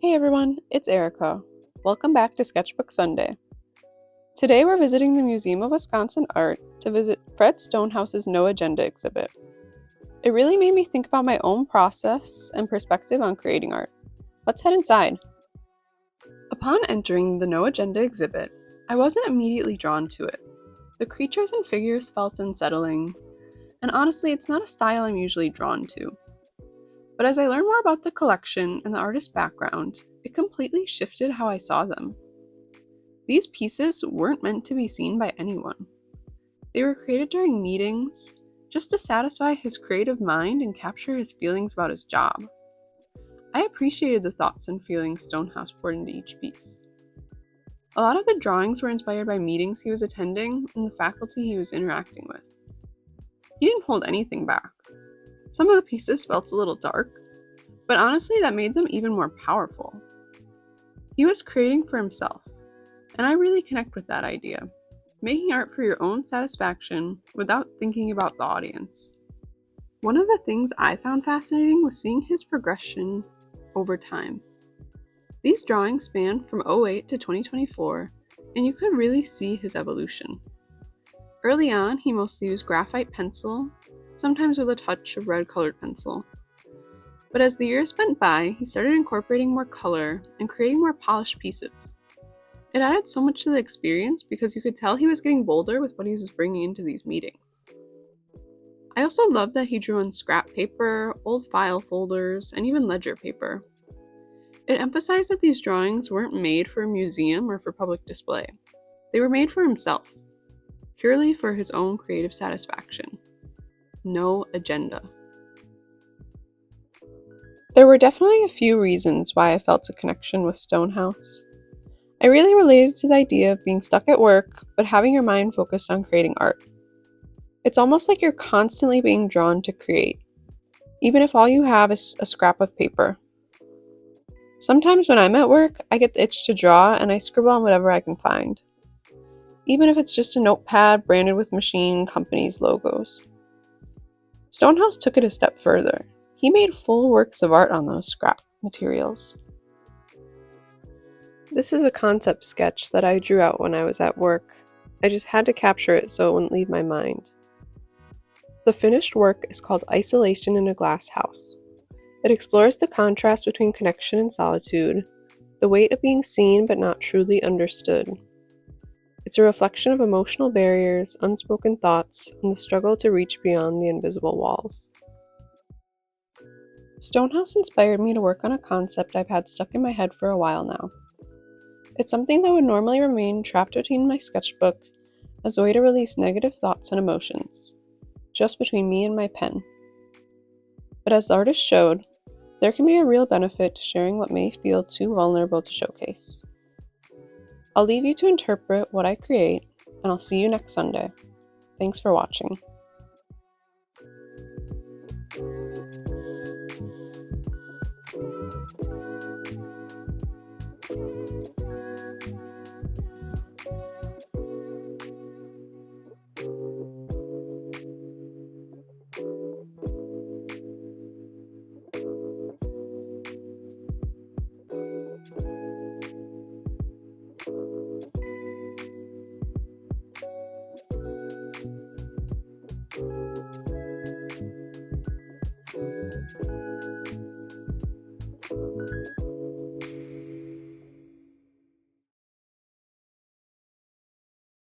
Hey everyone, it's Erica. Welcome back to Sketchbook Sunday. Today we're visiting the Museum of Wisconsin Art to visit Fred Stonehouse's No Agenda exhibit. It really made me think about my own process and perspective on creating art. Let's head inside. Upon entering the No Agenda exhibit, I wasn't immediately drawn to it. The creatures and figures felt unsettling, and honestly, it's not a style I'm usually drawn to. But as I learned more about the collection and the artist's background, it completely shifted how I saw them. These pieces weren't meant to be seen by anyone. They were created during meetings, just to satisfy his creative mind and capture his feelings about his job. I appreciated the thoughts and feelings Stonehouse poured into each piece. A lot of the drawings were inspired by meetings he was attending and the faculty he was interacting with. He didn't hold anything back. Some of the pieces felt a little dark, but honestly that made them even more powerful. He was creating for himself, and I really connect with that idea. Making art for your own satisfaction without thinking about the audience. One of the things I found fascinating was seeing his progression over time. These drawings span from 2008 to 2024, and you could really see his evolution. Early on, he mostly used graphite pencil, sometimes with a touch of red colored pencil. But as the years went by, he started incorporating more color and creating more polished pieces. It added so much to the experience because you could tell he was getting bolder with what he was bringing into these meetings. I also loved that he drew on scrap paper, old file folders, and even ledger paper. It emphasized that these drawings weren't made for a museum or for public display. They were made for himself, purely for his own creative satisfaction. No agenda. There were definitely a few reasons why I felt a connection with Stonehouse. I really related to the idea of being stuck at work, but having your mind focused on creating art. It's almost like you're constantly being drawn to create, even if all you have is a scrap of paper. Sometimes when I'm at work, I get the itch to draw and I scribble on whatever I can find, even if it's just a notepad branded with machine companies' logos. Stonehouse took it a step further. He made full works of art on those scrap materials. This is a concept sketch that I drew out when I was at work. I just had to capture it so it wouldn't leave my mind. The finished work is called Isolation in a Glass House. It explores the contrast between connection and solitude, the weight of being seen but not truly understood. It's a reflection of emotional barriers, unspoken thoughts, and the struggle to reach beyond the invisible walls. Stonehouse inspired me to work on a concept I've had stuck in my head for a while now. It's something that would normally remain trapped between my sketchbook as a way to release negative thoughts and emotions, just between me and my pen. But as the artist showed, there can be a real benefit to sharing what may feel too vulnerable to showcase. I'll leave you to interpret what I create, and I'll see you next Sunday. Thanks for watching.